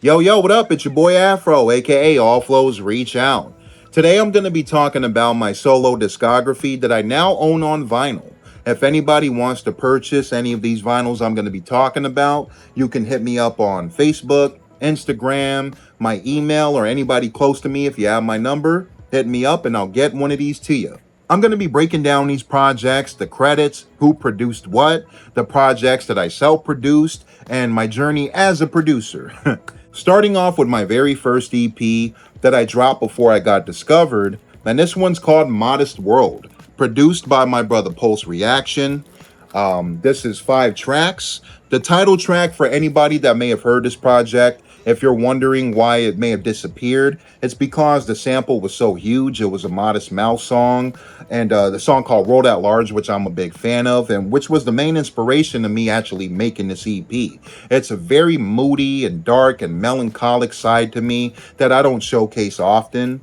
Yo, what up? It's your boy Afro, aka All Flows Reach Out. Today I'm going to be talking about my solo discography that I now own on vinyl. If anybody wants to purchase any of these vinyls I'm going to be talking about, you can hit me up on Facebook, Instagram, my email, or anybody close to me. If you have my number, hit me up and I'll get one of these to you. I'm going to be breaking down these projects, the credits, who produced what, the projects that I self-produced, and my journey as a producer. Starting off with my very first EP that I dropped before I got discovered, and this one's called Modest World, produced by my brother Pulse Reaction. This is 5 tracks. The title track, for anybody that may have heard this project, if you're wondering why it may have disappeared, it's because the sample was so huge. It was a Modest Mouse song, and the song called World at Large, which I'm a big fan of, and which was the main inspiration to me actually making this EP. It's a very moody and dark and melancholic side to me that I don't showcase often.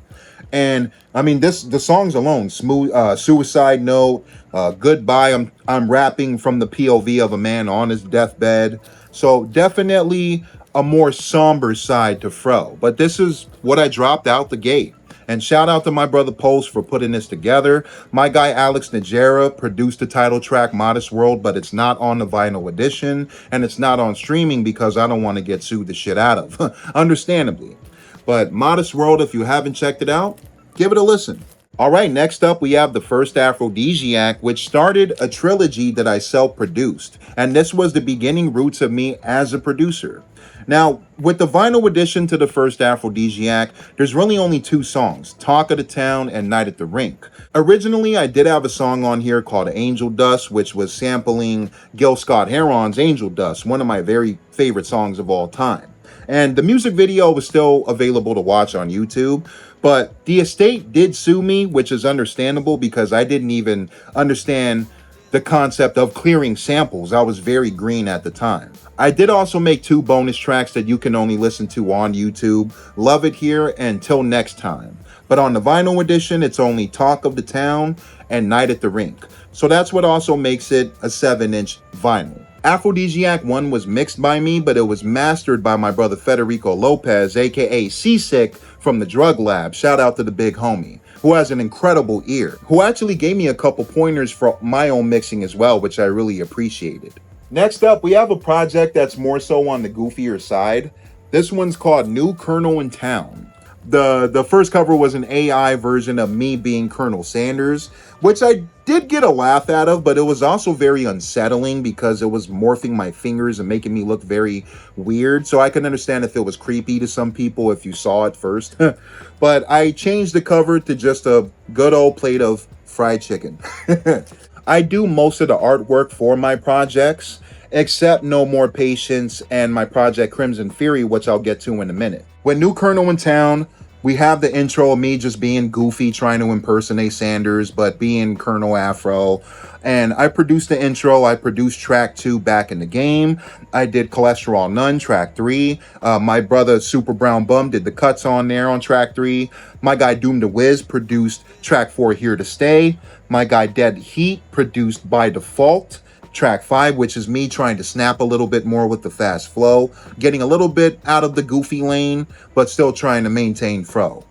And I mean, the songs alone, smooth, Suicide Note, Goodbye. I'm rapping from the POV of a man on his deathbed. So definitely a more somber side to Fro. But this is what I dropped out the gate. And shout out to my brother Pulse for putting this together. My guy Alex Najera produced the title track Modest World, but it's not on the vinyl edition, and it's not on streaming because I don't want to get sued the shit out of, understandably. But Modest World, if you haven't checked it out, give it a listen. All right, next up we have the first Aphrodisiac, which started a trilogy that I self-produced. And this was the beginning roots of me as a producer. Now, with the vinyl addition to the first Aphrodisiac, there's really only 2 songs, Talk of the Town and Night at the Rink. Originally, I did have a song on here called Angel Dust, which was sampling Gil Scott-Heron's Angel Dust, one of my very favorite songs of all time. And the music video was still available to watch on YouTube, but the estate did sue me, which is understandable because I didn't even understand the concept of clearing samples. I was very green at the time. I did also make 2 bonus tracks that you can only listen to on YouTube, Love It Here and Till Next Time. But on the vinyl edition, it's only Talk of the Town and Night at the Rink. So that's what also makes it a 7-inch vinyl. Aphrodisiac 1 was mixed by me, but it was mastered by my brother Federico Lopez, aka Seasick from the Drug Lab. Shout out to the big homie, who has an incredible ear, who actually gave me a couple pointers for my own mixing as well, which I really appreciated. Next up, we have a project that's more so on the goofier side. This one's called New Colonel in Town. The first cover was an AI version of me being Colonel Sanders, which I did get a laugh out of, but it was also very unsettling because it was morphing my fingers and making me look very weird. So I can understand if it was creepy to some people if you saw it first. But I changed the cover to just a good old plate of fried chicken. I do most of the artwork for my projects, except No More Patience and my project Crimson Fury, which I'll get to in a minute. With New Colonel in Town, we have the intro of me just being goofy, trying to impersonate Sanders, but being Colonel Afro. And I produced the intro. I produced track 2, Back in the Game. I did Cholesterol None, track 3. My brother Super Brown Bum did the cuts on there on track 3. My guy Doom the Wiz produced track 4, Here to Stay. My guy Dead Heat produced By Default, track 5, which is me trying to snap a little bit more with the fast flow, getting a little bit out of the goofy lane, but still trying to maintain Fro.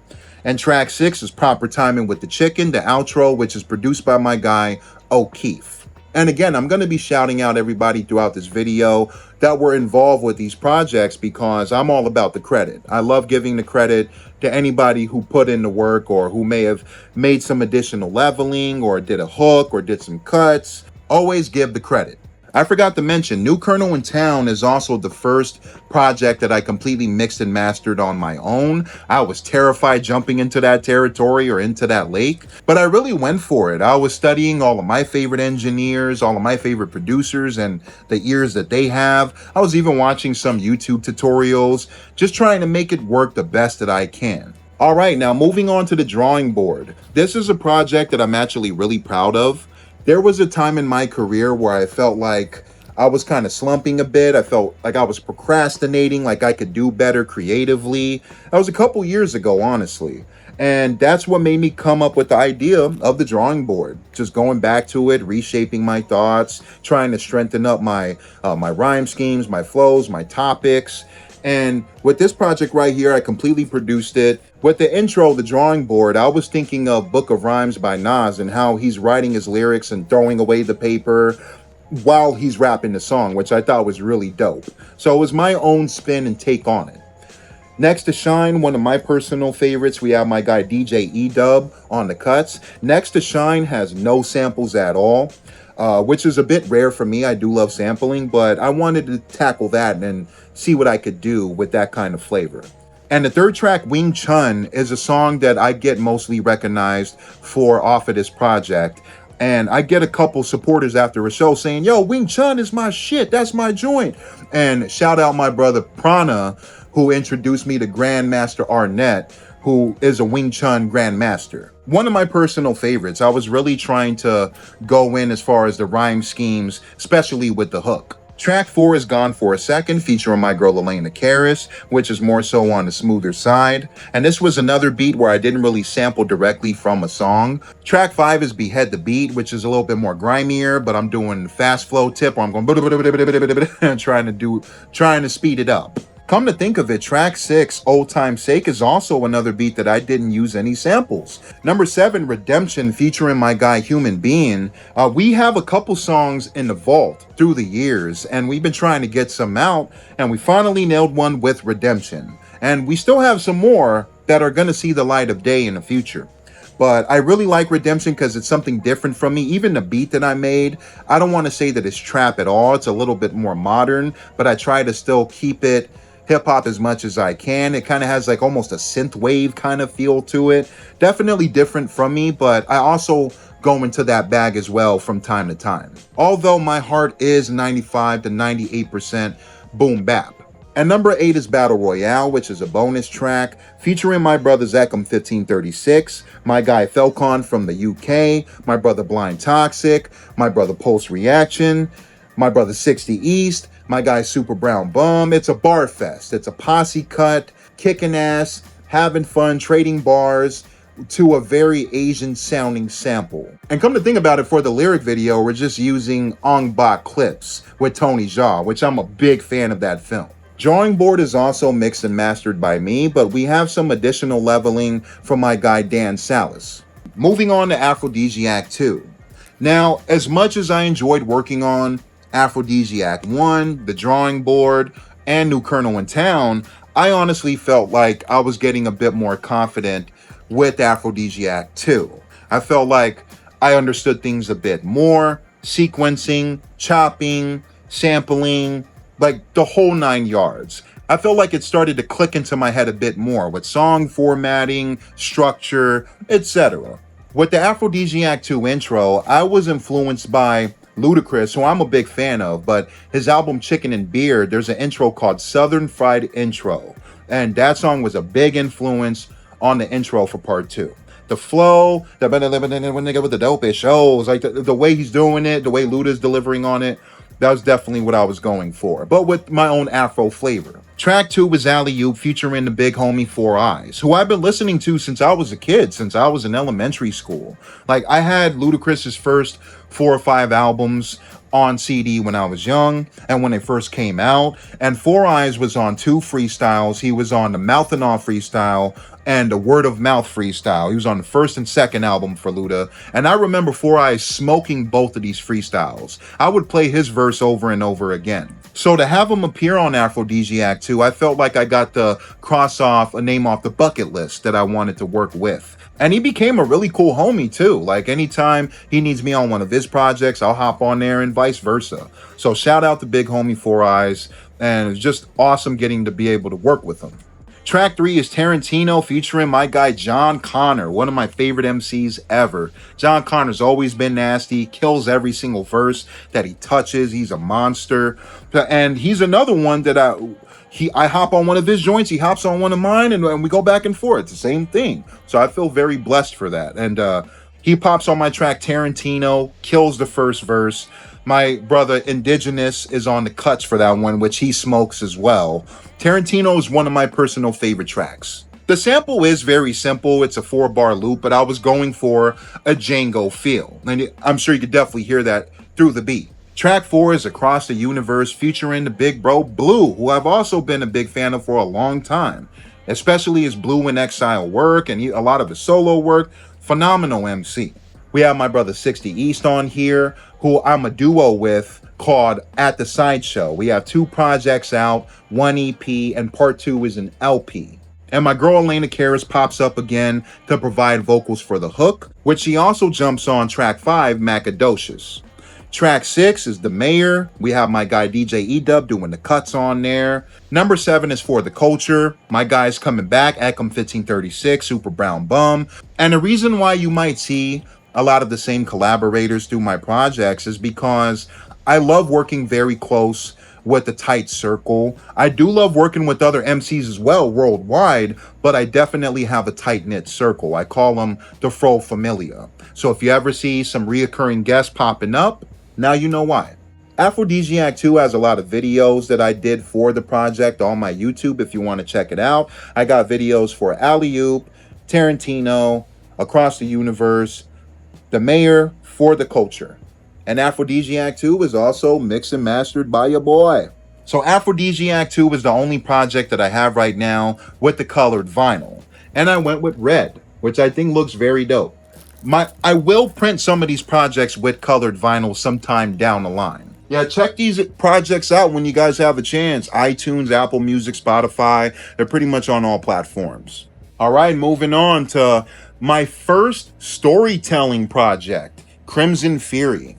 And track 6 is Proper Timing with the Chicken, the outro, which is produced by my guy O'Keefe. And again, I'm going to be shouting out everybody throughout this video that were involved with these projects because I'm all about the credit. I love giving the credit to anybody who put in the work or who may have made some additional leveling or did a hook or did some cuts. Always give the credit. I forgot to mention, New Colonel in Town is also the first project that I completely mixed and mastered on my own. I was terrified jumping into that territory or into that lake, but I really went for it. I was studying all of my favorite engineers, all of my favorite producers, and the ears that they have. I was even watching some YouTube tutorials, just trying to make it work the best that I can. All right, now moving on to the drawing board. This is a project that I'm actually really proud of. There was a time in my career where I felt like I was kind of slumping a bit. I felt like I was procrastinating, like I could do better creatively. That was a couple years ago, honestly. And that's what made me come up with the idea of the drawing board. Just going back to it, reshaping my thoughts, trying to strengthen up my rhyme schemes, my flows, my topics. And with this project right here, I completely produced it. With the intro, the drawing board, I was thinking of Book of Rhymes by Nas and how he's writing his lyrics and throwing away the paper while he's rapping the song, which I thought was really dope. So it was my own spin and take on it. Next to Shine, one of my personal favorites, we have my guy DJ E-Dub on the cuts. Next to Shine has no samples at all, which is a bit rare for me. I do love sampling, but I wanted to tackle that and see what I could do with that kind of flavor. And the third track, Wing Chun, is a song that I get mostly recognized for off of this project. And I get a couple supporters after a show saying, yo, Wing Chun is my shit. That's my joint. And shout out my brother Prana, who introduced me to Grandmaster Arnett, who is a Wing Chun Grandmaster. One of my personal favorites. I was really trying to go in as far as the rhyme schemes, especially with the hook. Track 4 is Gone for a Second, featuring my girl Elena Karis, which is more so on the smoother side. And this was another beat where I didn't really sample directly from a song. Track 5 is Behead the Beat, which is a little bit more grimier, but I'm doing fast flow tip where I'm going trying to speed it up. Come to think of it, track 6, Old Time's Sake, is also another beat that I didn't use any samples. Number 7, Redemption, featuring my guy Human Being. We have a couple songs in the vault through the years, and we've been trying to get some out, and we finally nailed one with Redemption. And we still have some more that are going to see the light of day in the future. But I really like Redemption because it's something different from me. Even the beat that I made, I don't want to say that it's trap at all. It's a little bit more modern, but I try to still keep it hip-hop as much as I can. It kind of has like almost a synth wave kind of feel to it. Definitely different from me, but I also go into that bag as well from time to time. Although my heart is 95 to 98% boom bap. And number 8 is Battle Royale, which is a bonus track featuring my brother Zekum 1536, my guy Felcon from the UK, my brother Blind Toxic, my brother Pulse Reaction, my brother 60 East, my guy Super Brown Bum. It's a bar fest. It's a posse cut, kicking ass, having fun, trading bars to a very Asian sounding sample. And come to think about it, for the lyric video, we're just using Ong Bak clips with Tony Jaa, which I'm a big fan of that film. Drawing board is also mixed and mastered by me, but we have some additional leveling from my guy Dan Salas. Moving on to Aphrodisiac 2. Now, as much as I enjoyed working on Aphrodisiac 1, the drawing board, and New Colonel in Town, I honestly felt like I was getting a bit more confident with Aphrodisiac 2. I felt like I understood things a bit more, sequencing, chopping, sampling, like the whole 9 yards. I felt like it started to click into my head a bit more with song formatting, structure, etc. With the Aphrodisiac 2 intro, I was influenced by Ludacris, who I'm a big fan of, but his album Chicken and Beer, there's an intro called Southern Fried Intro, and that song was a big influence on the intro for part 2. The flow, the nigga with the dopest shows, like the way he's doing it, the way Luda's delivering on it, that was definitely what I was going for, but with my own Afro flavor. Track 2 was Alley Oop, featuring the big homie 4 Eyes, who I've been listening to since I was a kid, since I was in elementary school. Like, I had Ludacris's first 4 or 5 albums on CD when I was young and when they first came out. And 4 Eyes was on 2 freestyles. He was on the Mouth and Off freestyle and the Word of Mouth freestyle. He was on the first and second album for Luda. And I remember 4 Eyes smoking both of these freestyles. I would play his verse over and over again. So to have him appear on Aphrodisiac 2, I felt like I got to cross off a name off the bucket list that I wanted to work with. And he became a really cool homie too. Like, anytime he needs me on one of his projects, I'll hop on there and vice versa. So shout out to big homie 4 Eyes, and it's just awesome getting to be able to work with him. Track 3 is Tarantino, featuring my guy John Connor, one of my favorite MCs ever. John Connor's always been nasty, kills every single verse that he touches. He's a monster. And he's another one that I hop on one of his joints, he hops on one of mine, and we go back and forth. It's the same thing. So I feel very blessed for that. And he pops on my track Tarantino, kills the first verse. My brother Indigenous is on the cuts for that one, which he smokes as well. Tarantino is one of my personal favorite tracks. The sample is very simple. It's a 4-bar loop, but I was going for a Django feel. And I'm sure you could definitely hear that through the beat. Track 4 is Across the Universe featuring the big bro Blue, who I've also been a big fan of for a long time, especially his Blue in Exile work and a lot of his solo work. Phenomenal MC. We have my brother 60 East on here, who I'm a duo with called At the Sideshow. We have 2 projects out, 1 EP, and part 2 is an LP. And my girl Elena Karis pops up again to provide vocals for the hook, which she also jumps on track 5, Macadocious. Track 6 is The Mayor. We have my guy DJ E-Dub doing the cuts on there. Number 7 is For the Culture. My guy's coming back, Eckham 1536, Super Brown Bum. And the reason why you might see a lot of the same collaborators through my projects is because I love working very close with a tight circle. I do love working with other MCs as well worldwide, but I definitely have a tight-knit circle. I call them the Fro Familia. So if you ever see some reoccurring guests popping up, now you know why. Aphrodisiac 2 has a lot of videos that I did for the project on my YouTube if you want to check it out. I got videos for Alley Oop, Tarantino, Across the Universe, The Mayor, For the Culture. And Aphrodisiac 2 is also mixed and mastered by your boy. So Aphrodisiac 2 is the only project that I have right now with the colored vinyl. And I went with red, which I think looks very dope. I will print some of these projects with colored vinyl sometime down the line. Yeah, check these projects out when you guys have a chance. iTunes, Apple Music, Spotify, they're pretty much on all platforms. All right, moving on to my first storytelling project, Crimson Fury.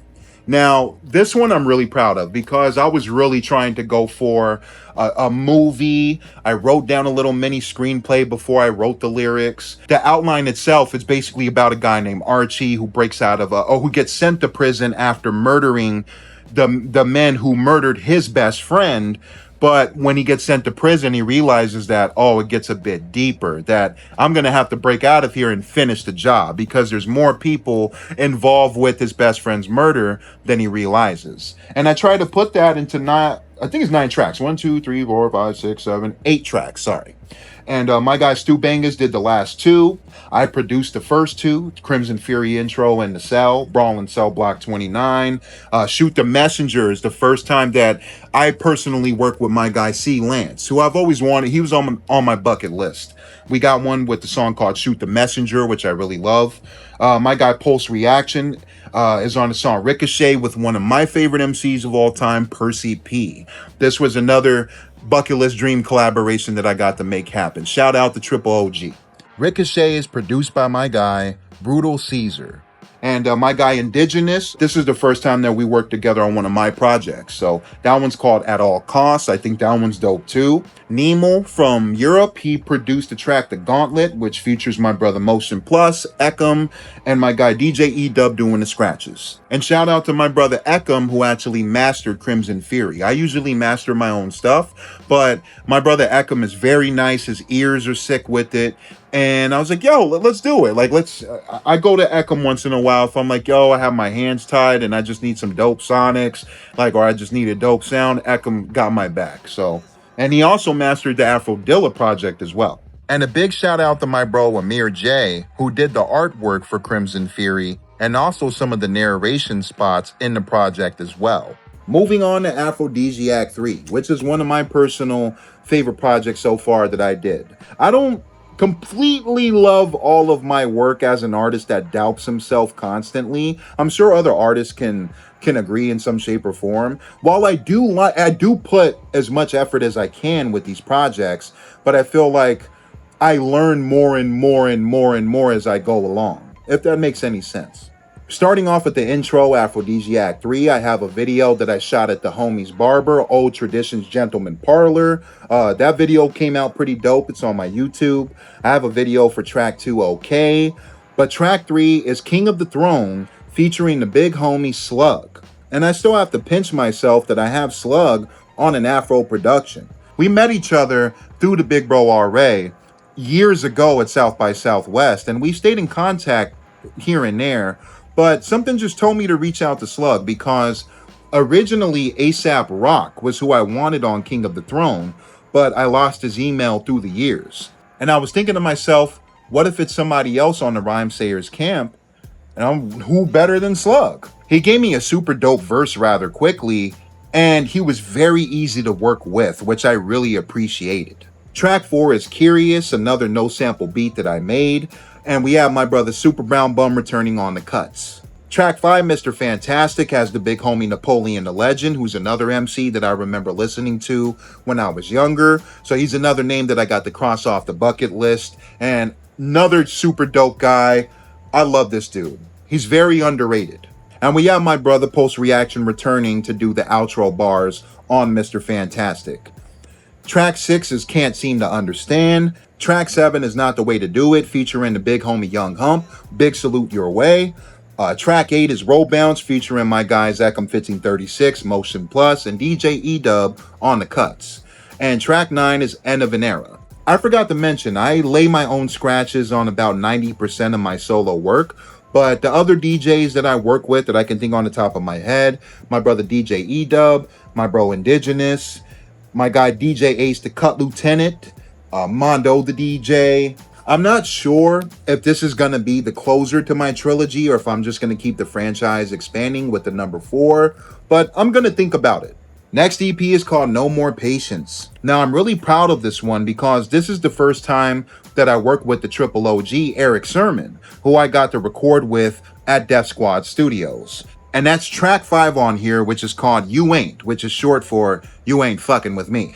Now, this one I'm really proud of because I was really trying to go for a movie. I wrote down a little mini screenplay before I wrote the lyrics. The outline itself is basically about a guy named Archie who breaks out of who gets sent to prison after murdering the men who murdered his best friend. But when he gets sent to prison, he realizes that, it gets a bit deeper, that I'm going to have to break out of here and finish the job because there's more people involved with his best friend's murder than he realizes. And I try to put that into I think it's 9 tracks. 1, 2, 3, 4, 5, 6, 7, 8 tracks. Sorry. And my guy Stu Bangas did the last 2. I produced the first 2, Crimson Fury intro and the Cell, Brawl in Cell Block 29. Shoot the Messenger is the first time that I personally worked with my guy C. Lance, who I've always wanted. He was on my bucket list. We got one with the song called Shoot the Messenger, which I really love. My guy Pulse Reaction is on the song Ricochet with one of my favorite MCs of all time, Percy P. This was another bucket list dream collaboration that I got to make happen. Shout out to Triple OG. Ricochet is produced by my guy, Brutal Caesar. And my guy Indigenous, this is the first time that we worked together on one of my projects. So that one's called At All Costs. I think that one's dope too. Nemo from Europe, he produced the track The Gauntlet, which features my brother Motion Plus, Eckham, and my guy DJ E-Dub doing the scratches. And shout out to my brother Eckham, who actually mastered Crimson Fury. I usually master my own stuff, but my brother Eckham is very nice. His ears are sick with it. And I was like, yo, let's do it. Like, I go to Eckham once in a while if I'm like, yo, I have my hands tied and I just need some dope sonics, or I just need a dope sound. Eckham got my back. So, and he also mastered the Aphrodilla project as well. And a big shout out to my bro Amir J, who did the artwork for Crimson Fury and also some of the narration spots in the project as well. Moving on to Aphrodisiac 3, which is one of my personal favorite projects so far that I did. I don't completely love all of my work as an artist that doubts himself constantly. I'm sure other artists can agree in some shape or form. While I do put as much effort as I can with these projects, but I feel like I learn more and more and more and more as I go along, if that makes any sense. Starting off with the intro, Aphrodisiac 3, I have a video that I shot at the homie's barber, Old Traditions Gentleman Parlor. That video came out pretty dope. It's on my YouTube. I have a video for track 2, Okay. But track 3 is King of the Throne, featuring the big homie Slug. And I still have to pinch myself that I have Slug on an Afro production. We met each other through the big bro RA years ago at South by Southwest, and we stayed in contact here and there. But something just told me to reach out to Slug because originally ASAP Rock was who I wanted on King of the Throne, but I lost his email through the years. And I was thinking to myself, what if it's somebody else on the Rhymesayers camp And who better than Slug? He gave me a super dope verse rather quickly, and he was very easy to work with, which I really appreciated. Track 4 is Curious, another no sample beat that I made, and we have my brother Super Brown Bum returning on the cuts. Track 5, Mr. Fantastic, has the big homie Napoleon the Legend, who's another MC that I remember listening to when I was younger. So he's another name that I got to cross off the bucket list. And another super dope guy. I love this dude. He's very underrated. And we have my brother Post Reaction returning to do the outro bars on Mr. Fantastic. Track 6 is Can't Seem to Understand. Track 7 is Not the Way to Do It, featuring the big homie Young Hump. Big salute your way. Track 8 is Roll Bounce, featuring my guy Zachem 1536, Motion Plus, and DJ Edub on the cuts. And track 9 is End of an Era. I forgot to mention, I lay my own scratches on about 90% of my solo work, but the other DJs that I work with that I can think on the top of my head, my brother DJ Edub, my bro Indigenous, my guy DJ Ace the Cut Lieutenant, Mondo the DJ. I'm not sure if this is going to be the closer to my trilogy or if I'm just going to keep the franchise expanding with the number 4, but I'm going to think about it. Next EP is called No More Patience. Now, I'm really proud of this one because this is the first time that I work with the triple OG, Eric Sermon, who I got to record with at Def Squad Studios. And that's track 5 on here, which is called You Ain't, which is short for You Ain't Fucking With Me.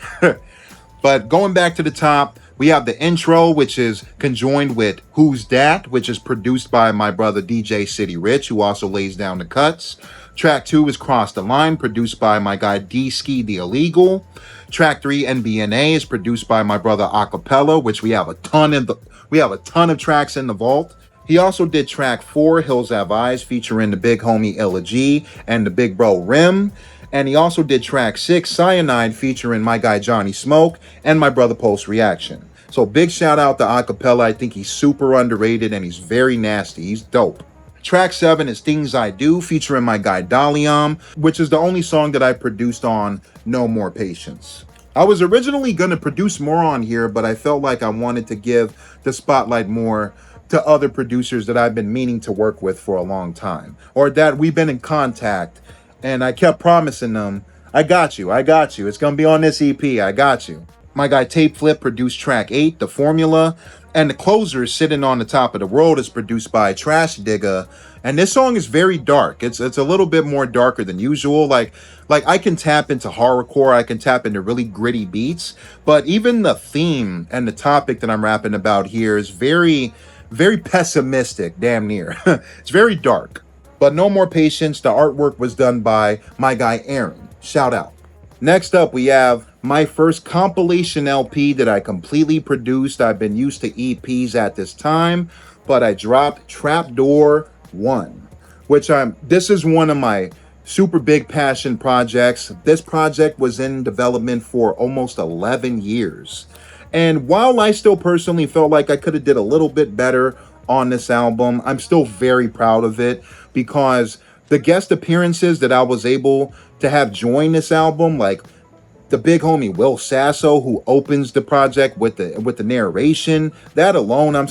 But going back to the top, we have the intro, which is conjoined with Who's Dat, which is produced by my brother DJ City Rich, who also lays down the cuts. Track 2 is Cross the Line, produced by my guy D-Ski the Illegal. Track 3, NBNA, is produced by my brother Acapella, which we have a ton of tracks in the vault. He also did track 4, Hills Have Eyes, featuring the big homie Illa G and the big bro Rim. And he also did track 6, Cyanide, featuring my guy Johnny Smoke and my brother Post Reaction. So big shout out to Acapella. I think he's super underrated and he's very nasty. He's dope. Track 7 is Things I Do, featuring my guy Daliam, which is the only song that I produced on No More Patience. I was originally going to produce more on here, but I felt like I wanted to give the spotlight more to other producers that I've been meaning to work with for a long time, or that we've been in contact, and I kept promising them, I got you, it's gonna be on this EP, I got you. My guy Tape Flip produced track 8, The Formula, and the closer, Sitting on the Top of the World, is produced by Trash Digga, and this song is very dark. It's a little bit more darker than usual. Like I can tap into horrorcore, I can tap into really gritty beats, but even the theme and the topic that I'm rapping about here is very pessimistic, damn near. It's very dark. But No More Patience, the artwork was done by my guy Aaron. Shout out. Next up, we have my first compilation LP that I completely produced. I've been used to EPs at this time, but I dropped Trapdoor 1, this is one of my super big passion projects. This project was in development for almost 11 years. And while I still personally felt like I could have did a little bit better on this album, I'm still very proud of it because the guest appearances that I was able to have join this album, like the big homie Will Sasso, who opens the project with the narration, that alone, I'm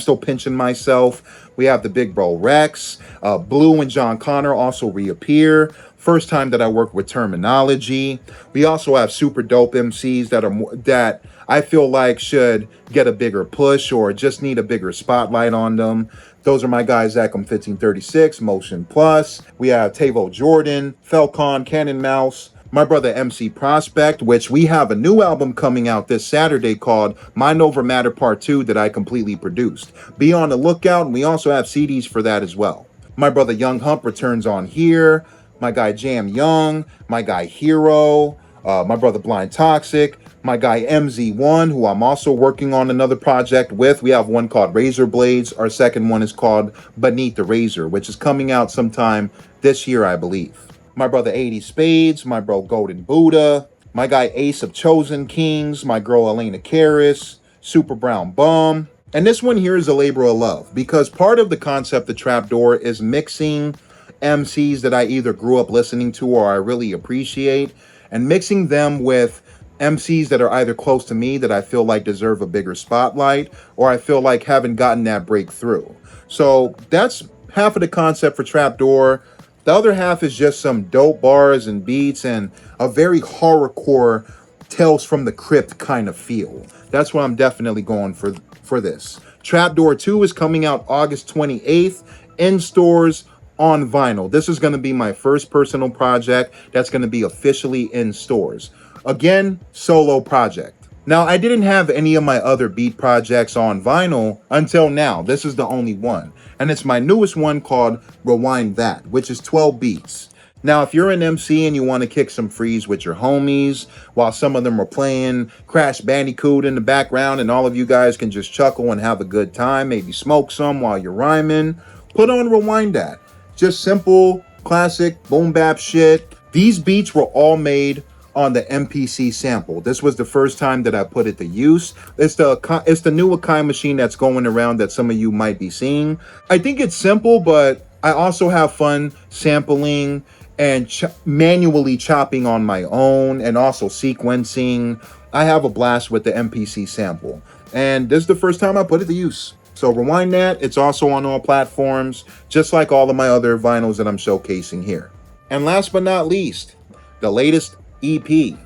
still pinching myself. We have the big bro Rex, Blue and John Connor also reappear. First time that I work with Terminology. We also have super dope MCs that I feel like should get a bigger push or just need a bigger spotlight on them. Those are my guys, Zachem 1536, Motion Plus. We have Tavo Jordan, Felcon, Cannon Mouse, my brother MC Prospect, which we have a new album coming out this Saturday called Mind Over Matter Part 2 that I completely produced. Be on the lookout, and we also have CDs for that as well. My brother Young Hump returns on here. My guy Jam Young, my guy Hero, my brother Blind Toxic, my guy MZ1, who I'm also working on another project with. We have one called Razor Blades. Our second one is called Beneath the Razor, which is coming out sometime this year, I believe. My brother 80 Spades, my bro Golden Buddha, my guy Ace of Chosen Kings, my girl Elena Karis, Super Brown Bum. And this one here is a labor of love because part of the concept of Trapdoor is mixing MCs that I either grew up listening to or I really appreciate and mixing them with MCs that are either close to me that I feel like deserve a bigger spotlight or I feel like haven't gotten that breakthrough. So that's half of the concept for Trapdoor. The other half is just some dope bars and beats and a very horrorcore Tales from the Crypt kind of feel. That's what I'm definitely going for this. Trapdoor 2 is coming out August 28th in stores on vinyl. This is going to be my first personal project that's going to be officially in stores. Again, solo project. Now, I didn't have any of my other beat projects on vinyl until now. This is the only one. And it's my newest one called Rewind That, which is 12 beats. Now, if you're an MC and you want to kick some freeze with your homies while some of them are playing Crash Bandicoot in the background and all of you guys can just chuckle and have a good time, maybe smoke some while you're rhyming, put on Rewind That. Just simple, classic, boom bap shit. These beats were all made on the MPC sample. This was the first time that I put it to use. It's the new Akai machine that's going around that some of you might be seeing. I think it's simple, but I also have fun sampling and manually chopping on my own and also sequencing. I have a blast with the MPC sample. And this is the first time I put it to use. So Rewind That. It's also on all platforms, just like all of my other vinyls that I'm showcasing here. And last but not least, the latest EP,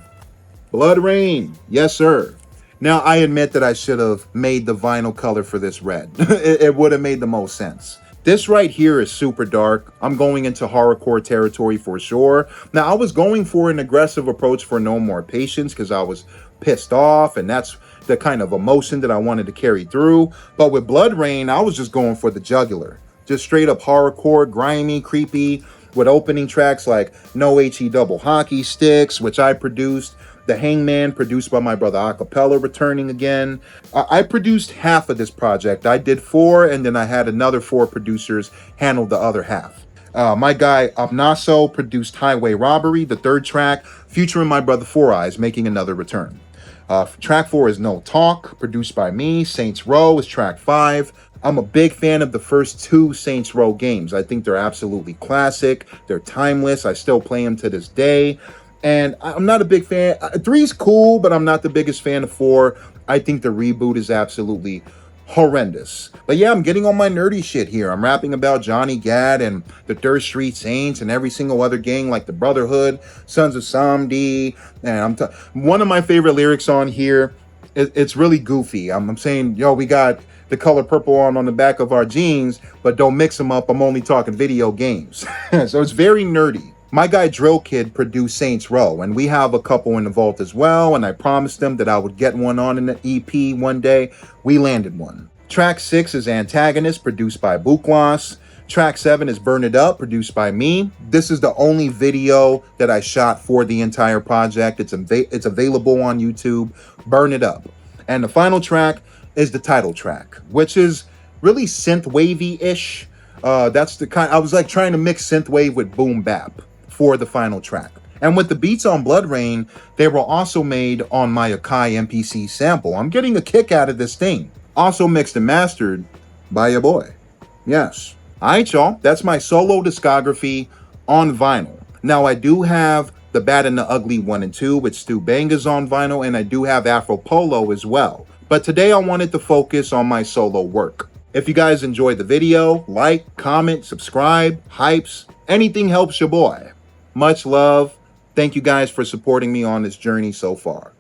Blood Rain. Yes, sir. Now, I admit that I should have made the vinyl color for this red. It would have made the most sense. This right here is super dark. I'm going into horrorcore territory for sure. Now, I was going for an aggressive approach for No More Patience because I was pissed off, and that's the kind of emotion that I wanted to carry through. But with Blood Rain, I was just going for the jugular. Just straight up horrorcore, grimy, creepy, with opening tracks like No HE Double Hockey Sticks, which I produced, The Hangman, produced by my brother Acapella, returning again. I produced half of this project. I did 4, and then I had another 4 producers handle the other half. My guy Abnaso produced Highway Robbery, the 3rd track, featuring my brother Four Eyes, making another return. Track 4 is No Talk, produced by me. Saints Row is track 5. I'm a big fan of the first 2 Saints Row games. I think they're absolutely classic. They're timeless. I still play them to this day. And I'm not a big fan. 3's cool, but I'm not the biggest fan of 4. I think the reboot is absolutely horrendous. But yeah, I'm getting on my nerdy shit here. I'm rapping about Johnny Gad and the Third Street Saints and every single other gang like the Brotherhood, Sons of Samdi. And one of my favorite lyrics on here, it's really goofy. I'm saying, yo, we got the color purple on the back of our jeans, but don't mix them up. I'm only talking video games. So it's very nerdy. My guy Drill Kid produced Saints Row, and we have a couple in the vault as well, and I promised them that I would get one on in the EP one day. We landed one. Track 6 is Antagonist, produced by Bukwas. Track 7 is Burn It Up, produced by me. This is the only video that I shot for the entire project. It's available on YouTube. Burn It Up. And the final track is the title track, which is really synth wavy-ish. That's the kind I was like trying to mix synth wave with boom bap for the final track. And with the beats on Blood Rain, they were also made on my Akai MPC sample. I'm getting a kick out of this thing. Also mixed and mastered by your boy. Yes. Alright, y'all. That's my solo discography on vinyl. Now, I do have The Bad and the Ugly 1 and 2 with Stu Bangas on vinyl, and I do have Afro Polo as well. But today I wanted to focus on my solo work. If you guys enjoyed the video, like, comment, subscribe, hypes, anything helps your boy. Much love. Thank you guys for supporting me on this journey so far.